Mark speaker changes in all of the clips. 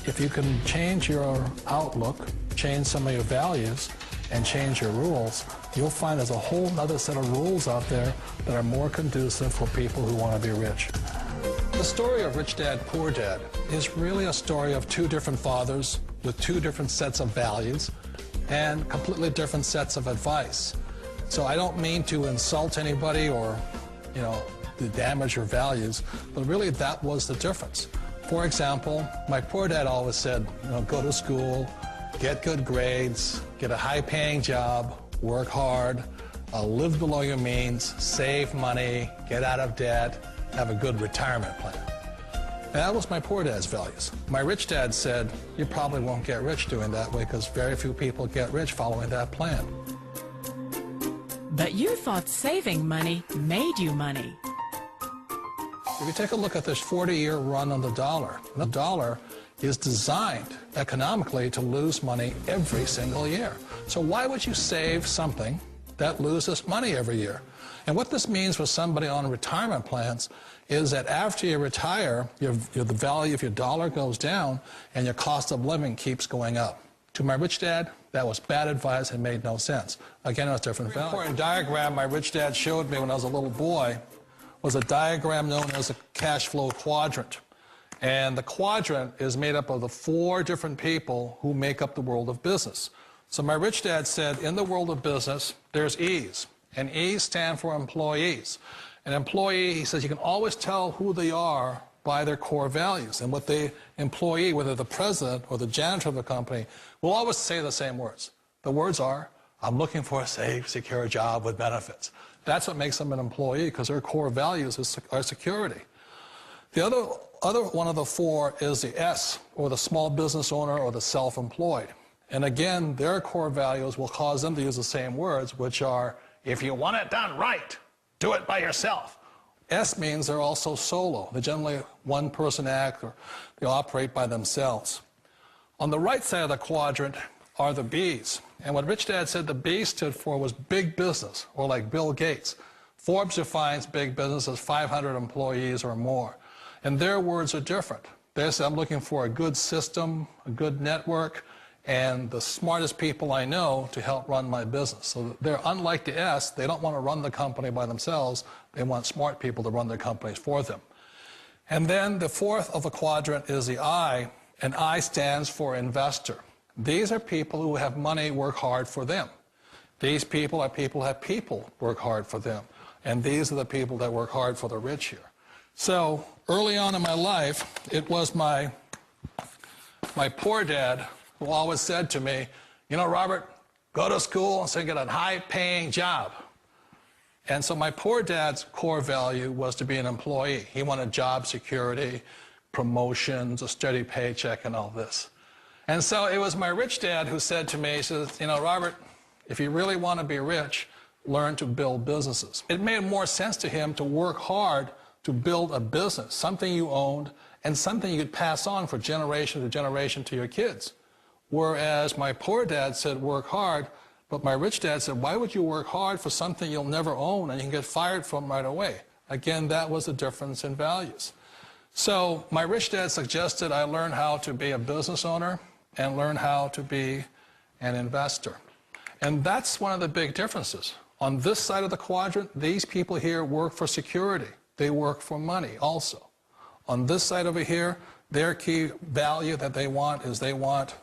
Speaker 1: If you can change your outlook, change some of your values, and change your rules, you'll find there's a whole other set of rules out there that are more conducive for people who want to be rich. The story of Rich Dad, Poor Dad is really a story of two different fathers with two different sets of values and completely different sets of advice. So I don't mean to insult anybody or, to damage your values, but really that was the difference. For example, my poor dad always said, go to school, get good grades, get a high-paying job, work hard, live below your means, save money, get out of debt, have a good retirement plan. And that was my poor dad's values. My rich dad said, you probably won't get rich doing that way because very few people get rich following that plan.
Speaker 2: But you thought saving money made you money.
Speaker 1: If you take a look at this 40-year run on the dollar is designed economically to lose money every single year. So why would you save something that loses money every year? And what this means for somebody on retirement plans is that after you retire, the value of your dollar goes down and your cost of living keeps going up. To my rich dad, that was bad advice and made no sense. Again, it was different value. An important diagram my rich dad showed me when I was a little boy was a diagram known as a cash flow quadrant. And the quadrant is made up of the 4 different people who make up the world of business. So my rich dad said, in the world of business, there's E's. And E's stand for employees. An employee, he says, you can always tell who they are by their core values. And what the employee, whether the president or the janitor of the company, will always say the same words. The words are, I'm looking for a safe, secure job with benefits. That's what makes them an employee, because their core values are security. The other one of the 4 is the S, or the small business owner or the self-employed. And again, their core values will cause them to use the same words, which are, if you want it done right, do it by yourself. S means they're also solo. They're generally one-person act, or they operate by themselves. On the right side of the quadrant are the B's. And what Rich Dad said the B stood for was big business, or like Bill Gates. Forbes defines big business as 500 employees or more. And their words are different. They say, I'm looking for a good system, a good network, and the smartest people I know to help run my business. So they're unlike the S. They don't want to run the company by themselves. They want smart people to run their companies for them. And then the 4th of the quadrant is the I, and I stands for investor. These are people who have money work hard for them. These people are people who have people work hard for them. And these are the people that work hard for the rich here. So early on in my life, it was my poor dad who always said to me, Robert, go to school and get a high-paying job. And so my poor dad's core value was to be an employee. He wanted job security, promotions, a steady paycheck, and all this. And so it was my rich dad who said to me, he says, Robert, if you really want to be rich, learn to build businesses. It made more sense to him to work hard to build a business, something you owned, and something you could pass on for generation to generation to your kids. Whereas my poor dad said, work hard, but my rich dad said, why would you work hard for something you'll never own and you can get fired from right away? Again, that was the difference in values. So my rich dad suggested I learn how to be a business owner and learn how to be an investor. And that's one of the big differences. On this side of the quadrant, these people here work for security. They work for money also. On this side over here, their key value that they want is they want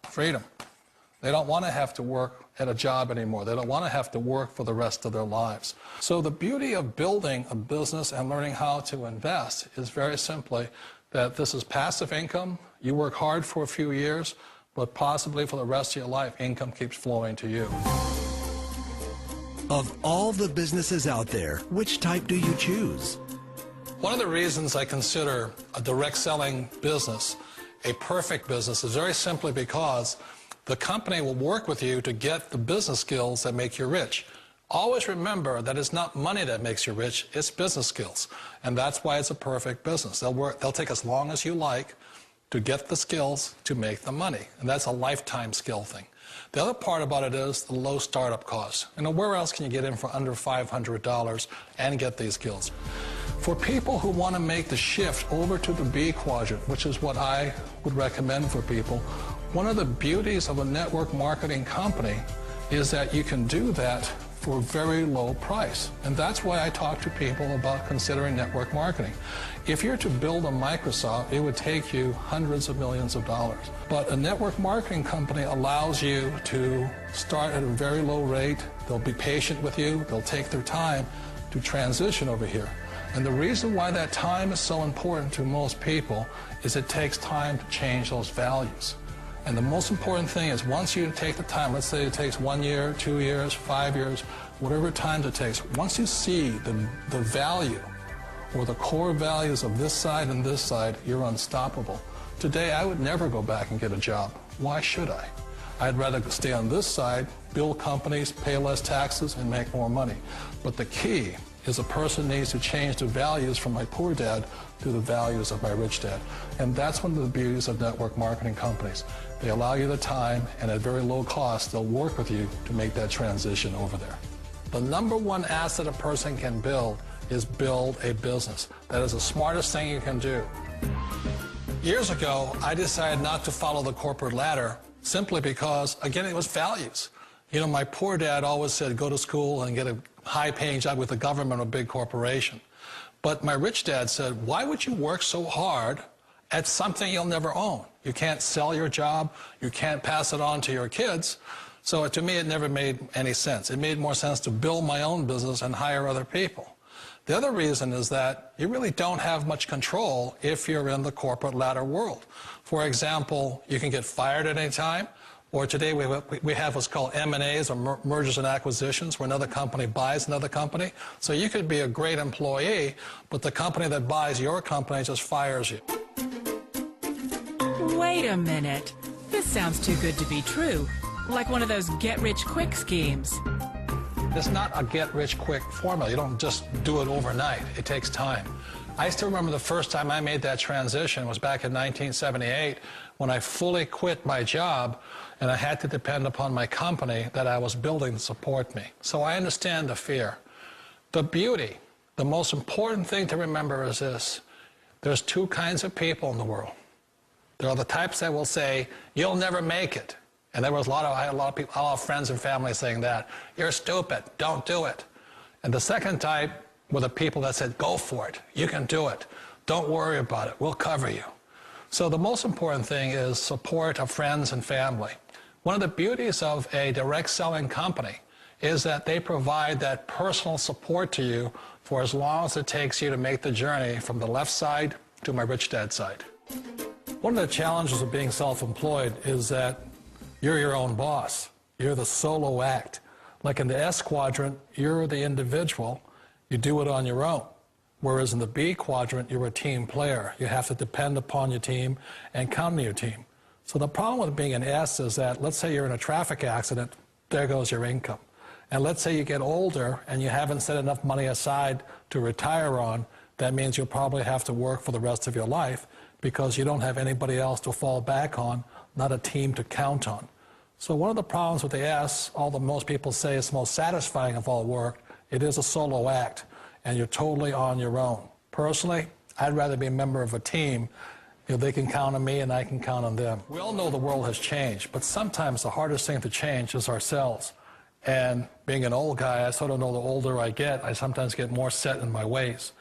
Speaker 1: freedom. They don't want to have to work at a job anymore. They don't want to have to work for the rest of their lives. So the beauty of building a business and learning how to invest is very simply that this is passive income. You work hard for a few years, but possibly for the rest of your life, income keeps flowing to you.
Speaker 3: Of all the businesses out there, which type do you choose?
Speaker 1: One of the reasons I consider a direct selling business a perfect business is very simply because the company will work with you to get the business skills that make you rich. Always remember that it's not money that makes you rich, it's business skills. And that's why it's a perfect business. They'll take as long as you like to get the skills to make the money. And that's a lifetime skill thing. The other part about it is the low startup costs. Where else can you get in for under $500 and get these skills? For people who want to make the shift over to the B quadrant, which is what I would recommend for people, one of the beauties of a network marketing company is that you can do that for a very low price. And that's why I talk to people about considering network marketing. If you're to build a Microsoft, it would take you hundreds of millions of dollars. But a network marketing company allows you to start at a very low rate. They'll be patient with you. They'll take their time to transition over here. And the reason why that time is so important to most people is it takes time to change those values. And the most important thing is once you take the time, let's say it takes 1 year, 2 years, 5 years, whatever time it takes, once you see the value or the core values of this side and this side, you're unstoppable. Today, I would never go back and get a job. Why should I? I'd rather stay on this side, build companies, pay less taxes, and make more money. But the key is a person needs to change the values from my poor dad to the values of my rich dad. And that's one of the beauties of network marketing companies. They allow you the time, and at very low cost, they'll work with you to make that transition over there. The number one asset a person can build is build a business. That is the smartest thing you can do. Years ago, I decided not to follow the corporate ladder simply because, again, it was values. You know, my poor dad always said, go to school and get a high-paying job with the government or a big corporation. But my rich dad said, why would you work so hard at something you'll never own? You can't sell your job. You can't pass it on to your kids. So to me, it never made any sense. It made more sense to build my own business and hire other people. The other reason is that you really don't have much control if you're in the corporate ladder world. For example, you can get fired at any time. Or today we have what's called M&As, or mergers and acquisitions, where another company buys another company. So you could be a great employee, but the company that buys your company just fires you.
Speaker 2: Wait a minute. This sounds too good to be true. Like one of those get-rich-quick schemes.
Speaker 1: It's not a get-rich-quick formula. You don't just do it overnight. It takes time. I still remember the first time I made that transition was back in 1978 when I fully quit my job and I had to depend upon my company that I was building to support me. So I understand the fear. The beauty, the most important thing to remember is this. There's two kinds of people in the world. There are the types that will say, you'll never make it. And I had a lot of friends and family saying that. You're stupid, don't do it. And the second type were the people that said, go for it, you can do it. Don't worry about it, we'll cover you. So the most important thing is support of friends and family. One of the beauties of a direct selling company is that they provide that personal support to you for as long as it takes you to make the journey from the left side to my rich dad side. One of the challenges of being self-employed is that you're your own boss. You're the solo act. Like in the S quadrant, you're the individual. You do it on your own. Whereas in the B quadrant, you're a team player. You have to depend upon your team and count on your team. So the problem with being an S is that, let's say you're in a traffic accident, there goes your income. And let's say you get older and you haven't set enough money aside to retire on, that means you'll probably have to work for the rest of your life because you don't have anybody else to fall back on, not a team to count on. So one of the problems with the S, although most people say it's the most satisfying of all work, it is a solo act, and you're totally on your own. Personally, I'd rather be a member of a team. You know, they can count on me and I can count on them. We all know the world has changed, but sometimes the hardest thing to change is ourselves. And being an old guy, I sort of know the older I get, I sometimes get more set in my ways.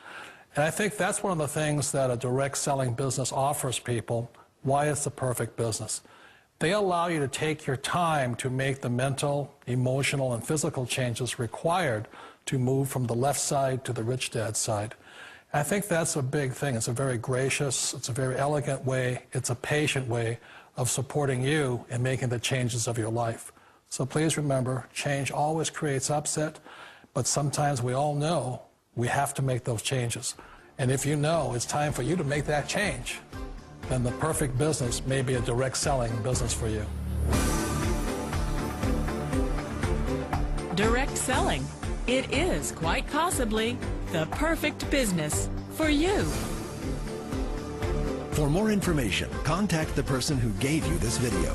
Speaker 1: And I think that's one of the things that a direct selling business offers people, why it's the perfect business. They allow you to take your time to make the mental, emotional, and physical changes required to move from the left side to the rich dad side. I think that's a big thing. It's a very gracious, it's a very elegant way, it's a patient way of supporting you in making the changes of your life. So please remember, change always creates upset, but sometimes we all know we have to make those changes. And if you know it's time for you to make that change, then the perfect business may be a direct selling business for you.
Speaker 2: Direct selling. It is quite possibly the perfect business for you.
Speaker 3: For more information, contact the person who gave you this video.